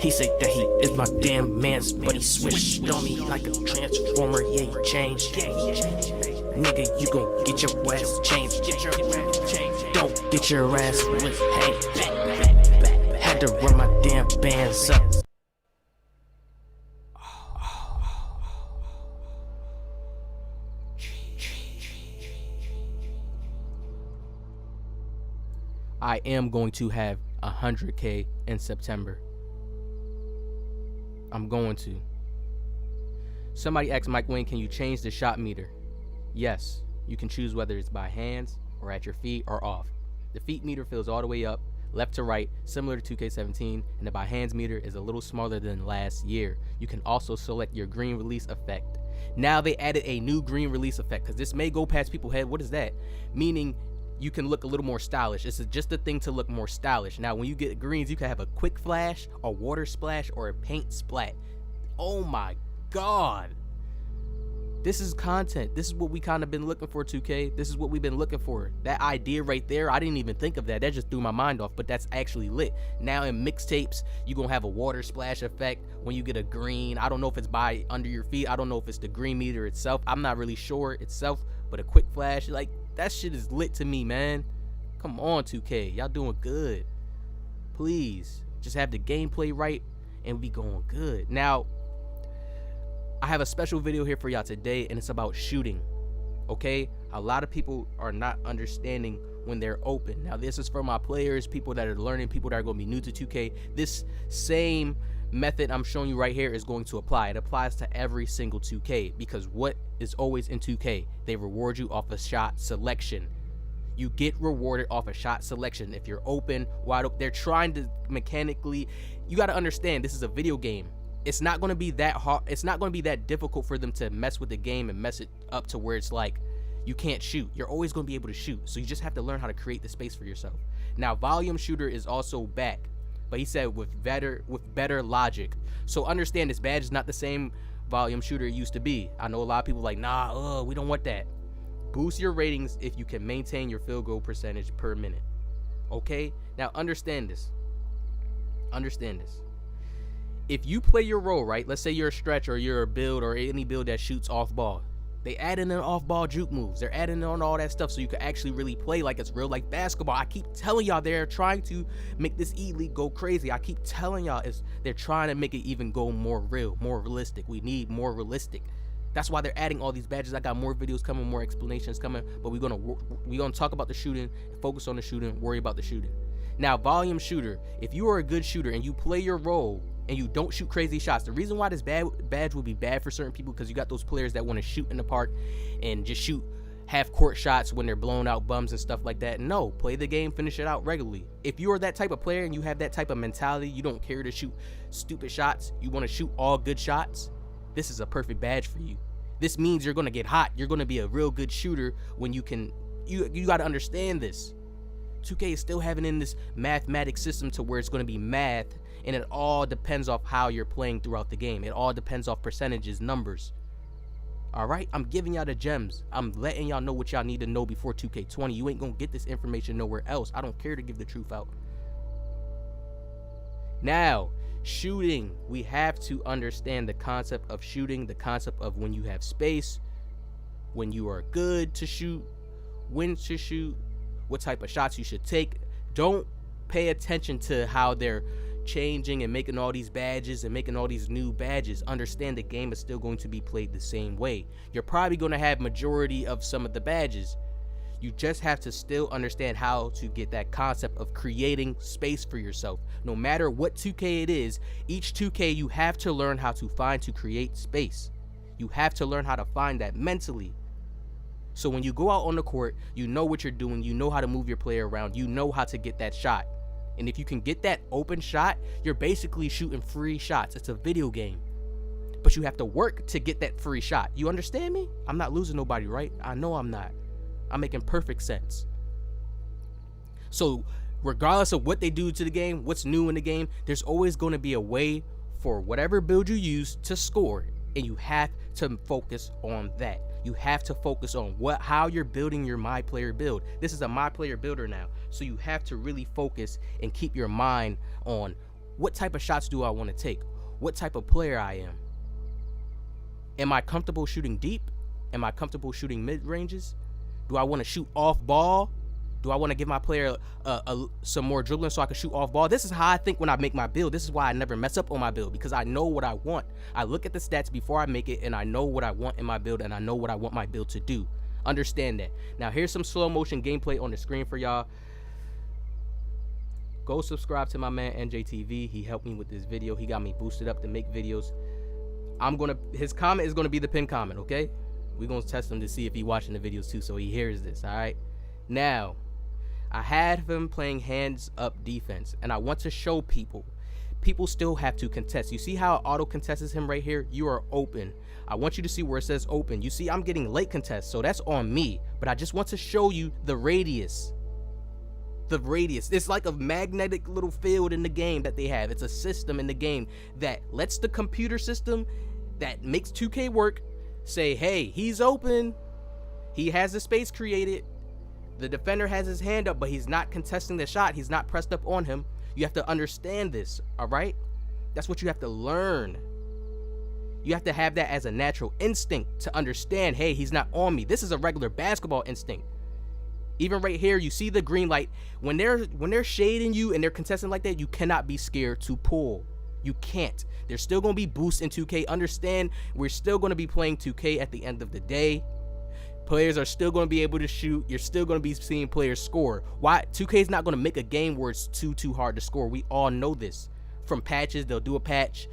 He say that he is my damn mans, but he switched on me like a transformer. Yeah, he changed. Nigga, you gon' get your ass changed. Don't get your ass with hate. Had to run my damn bands up. I am going to have 100K in September. I'm going to. Somebody asked Mike Wayne, can you change the shot meter? Yes, you can choose whether it's by hands or at your feet or off. The feet meter fills all the way up, left to right, similar to 2K17, and the by hands meter is a little smaller than last year. You can also select your green release effect. Now they added a new green release effect, because this may go past people's head. What is that? Meaning you can look a little more stylish. It's just a thing to look more stylish. Now when you get greens, you can have a quick flash, a water splash, or a paint splat. Oh my god, this is content. This is what we kind of been looking for, 2K. This is what we've been looking for. That idea right there, I didn't even think of that. That just threw my mind off, but that's actually lit. Now in mixtapes, you're gonna have a water splash effect when you get a green. I don't know if it's by under your feet. I don't know if it's the green meter itself. I'm not really sure itself, but a quick flash, like, that shit is lit to me, man. Come on, 2K. Y'all doing good. Please, just have the gameplay right and we going good. Now, I have a special video here for y'all today, and it's about shooting, okay? A lot of people are not understanding when they're open. Now, this is for my players, people that are learning, people that are going to be new to 2K. This same method I'm showing you right here is going to apply. It applies to every single 2K, because what is always in 2K? They reward you off a shot selection. You get rewarded off a shot selection if you're open, wide open. They're trying to mechanically, you got to understand, this is a video game. It's not going to be that hard. It's not going to be that difficult for them to mess with the game and mess it up to where it's like you can't shoot. You're always going to be able to shoot. So you just have to learn how to create the space for yourself. Now, volume shooter is also back, but he said with better logic. So understand, this badge is not the same volume shooter it used to be. I know a lot of people like, nah, we don't want that. Boost your ratings if you can maintain your field goal percentage per minute. Okay? Now understand this. Understand this. If you play your role, right? Let's say you're a stretch or you're a build or any build that shoots off ball. They add in off ball juke moves. They're adding on all that stuff so you can actually really play like it's real, like basketball. I keep telling y'all they're trying to make this E-League go crazy. I keep telling y'all they're trying to make it even go more real, more realistic. We need more realistic. That's why they're adding all these badges. I got more videos coming, more explanations coming, but we're gonna talk about the shooting, focus on the shooting, worry about the shooting. Now, volume shooter, if you are a good shooter and you play your role and you don't shoot crazy shots, the reason why this badge will be bad for certain people, because you got those players that want to shoot in the park and just shoot half court shots when they're blowing out bums and stuff like that. No, play the game, finish it out regularly. If you are that type of player and you have that type of mentality, you don't care to shoot stupid shots, you want to shoot all good shots, this is a perfect badge for you. This means you're going to get hot. You're going to be a real good shooter when you got to understand this. 2K is still having in this mathematic system to where it's going to be math, and it all depends off how you're playing throughout the game. It all depends off percentages, numbers. All right, I'm giving y'all the gems. I'm letting y'all know what y'all need to know before 2K20. You ain't gonna get this information nowhere else. I don't care to give the truth out. Now, shooting. We have to understand the concept of shooting, the concept of when you have space, when you are good to shoot, when to shoot, what type of shots you should take. Don't pay attention to how they're changing and making all these badges and making all these new badges. Understand the game is still going to be played the same way. You're probably going to have majority of some of the badges. You just have to still understand how to get that concept of creating space for yourself. No matter what 2K it is, each 2K you have to learn how to find to create space. You have to learn how to find that mentally. So when you go out on the court, you know what you're doing, you know how to move your player around, you know how to get that shot. And if you can get that open shot, you're basically shooting free shots. It's a video game. But you have to work to get that free shot. You understand me? I'm not losing nobody, right? I know I'm not. I'm making perfect sense. So regardless of what they do to the game, what's new in the game, there's always going to be a way for whatever build you use to score. And you have to focus on that. You have to focus on how you're building your My Player build. This is a My Player builder now. So you have to really focus and keep your mind on What type of shots do I want to take? What type of player I am? Am I comfortable shooting deep? Am I comfortable shooting mid-ranges? Do I want to shoot off ball? Do I want to give my player some more dribbling so I can shoot off ball? This is how I think when I make my build. This is why I never mess up on my build, because I know what I want. I look at the stats before I make it, and I know what I want in my build, and I know what I want my build to do. Understand that. Now, here's some slow motion gameplay on the screen for y'all. Go subscribe to my man NJTV. He helped me with this video. He got me boosted up to make videos. His comment is gonna be the pinned comment, okay? We're gonna test him to see if he watching the videos too, so he hears this. All right. Now, I had him playing hands up defense, and I want to show people still have to contest. You see how auto contests him right here? You are open. I want you to see where it says open. You see I'm getting late contest, so that's on me, but I just want to show you the radius. The radius. It's like a magnetic little field in the game that they have. It's a system in the game that lets the computer system that makes 2K work say, hey, he's open. He has the space created. The defender has his hand up, but he's not contesting the shot. He's not pressed up on him. You have to understand this, all right? That's what you have to learn. You have to have that as a natural instinct to understand, hey, he's not on me. This is a regular basketball instinct. Even right here, you see the green light. When they're shading you and they're contesting like that, you cannot be scared to pull. You can't. There's still going to be boosts in 2K. Understand, we're still going to be playing 2K at the end of the day. Players are still going to be able to shoot. You're still going to be seeing players score. Why? 2K is not going to make a game where it's too hard to score. We all know this. From patches, they'll do a patch.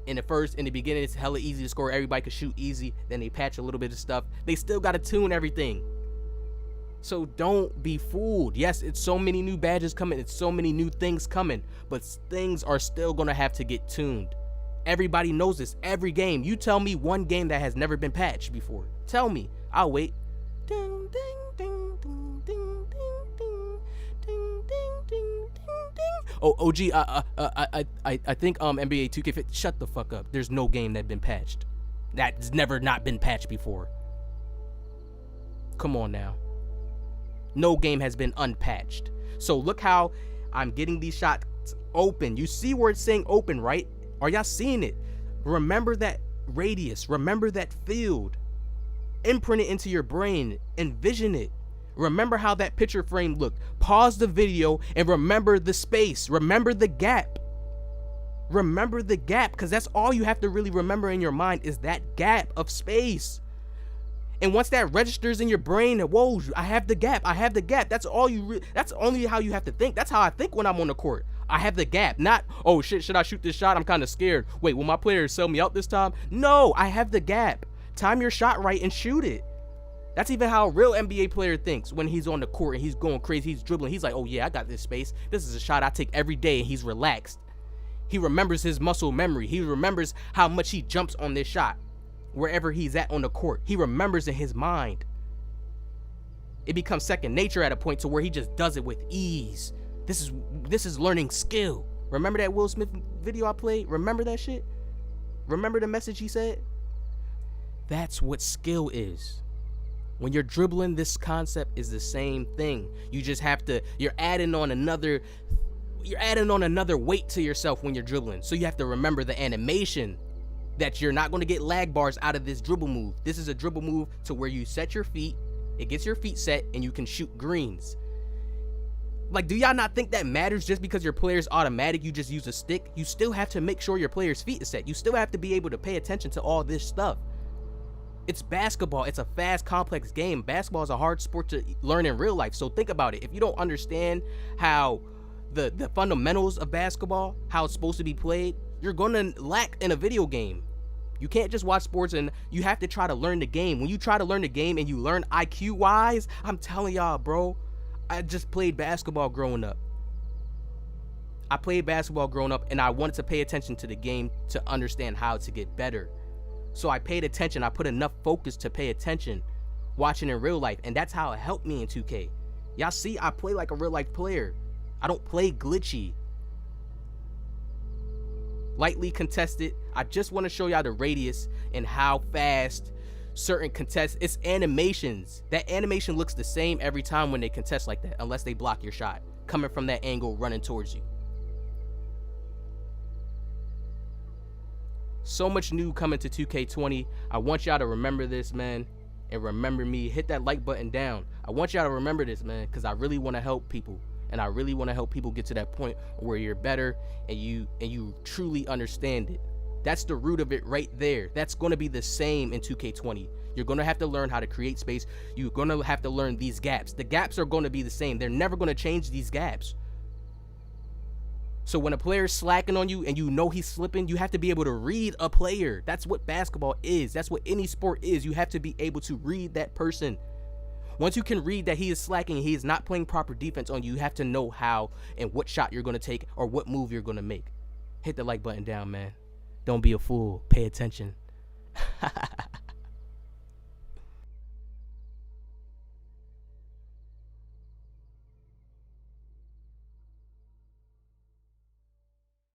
In the beginning, it's hella easy to score. Everybody can shoot easy. Then they patch a little bit of stuff. They still got to tune everything. So don't be fooled. Yes, it's so many new badges coming. It's so many new things coming. But things are still going to have to get tuned. Everybody knows this. Every game. You tell me one game that has never been patched before. Tell me. I'll wait. Ding, ding, ding, ding, ding, ding, ding, ding, ding, ding, ding. Oh, OG, I think NBA2K20. Shut the fuck up. There's no game that's been patched. That's never not been patched before. Come on now. No game has been unpatched. So look how I'm getting these shots open. You see where it's saying open, right? Are y'all seeing it? Remember that radius. Remember that field. Imprint it into your brain. Envision it. Remember how that picture frame looked. Pause the video and remember the space. Remember the gap. Remember the gap, because that's all you have to really remember in your mind is that gap of space. And once that registers in your brain, whoa, I have the gap. I have the gap. That's all that's only how you have to think. That's how I think when I'm on the court. I have the gap. Not, oh shit, should I shoot this shot? I'm kind of scared. Wait, will my player sell me out this time? No, I have the gap. Time your shot right and shoot it. That's even how a real NBA player thinks when he's on the court and he's going crazy. He's dribbling. He's like, oh yeah, I got this space. This is a shot I take every day, and he's relaxed. He remembers his muscle memory. He remembers how much he jumps on this shot. Wherever he's at on the court, he remembers in his mind. It becomes second nature at a point to where he just does it with ease. This is learning skill. Remember that Will Smith video I played? Remember that shit? Remember the message he said? That's what skill is. When you're dribbling, this concept is the same thing. You just have to, you're adding on another weight to yourself when you're dribbling. So you have to remember the animation, that you're not going to get lag bars out of this dribble move. This is a dribble move to where you set your feet, it gets your feet set, and you can shoot greens. Like, do y'all not think that matters just because your player's automatic, you just use a stick? You still have to make sure your player's feet is set. You still have to be able to pay attention to all this stuff. It's basketball. It's a fast, complex game. Basketball is a hard sport to learn in real life. So think about it. If you don't understand how the fundamentals of basketball, how it's supposed to be played, you're going to lack in a video game. You can't just watch sports, and you have to try to learn the game. When you try to learn the game and you learn IQ wise, I'm telling y'all, bro, I just played basketball growing up. And I wanted to pay attention to the game to understand how to get better. So I paid attention. I put enough focus to pay attention watching in real life, and that's how it helped me in 2K. Y'all see, I play like a real life player. I don't play glitchy. Lightly contested. I just want to show y'all the radius and how fast certain contests. It's animations. That animation looks the same every time when they contest like that, unless they block your shot coming from that angle running towards you. So much new coming to 2K20. I want y'all to remember this, man, and remember me. Hit that like button down. I want y'all to remember this, man, because I really want to help people, and I really want to help people get to that point where you're better and you truly understand it. That's the root of it right there. That's going to be the same in 2K20. You're going to have to learn how to create space. You're going to have to learn these gaps. The gaps are going to be the same. They're never going to change these gaps. So when a player's slacking on you and you know he's slipping, you have to be able to read a player. That's what basketball is. That's what any sport is. You have to be able to read that person. Once you can read that he is slacking and he is not playing proper defense on you, you have to know how and what shot you're going to take or what move you're going to make. Hit the like button down, man. Don't be a fool. Pay attention.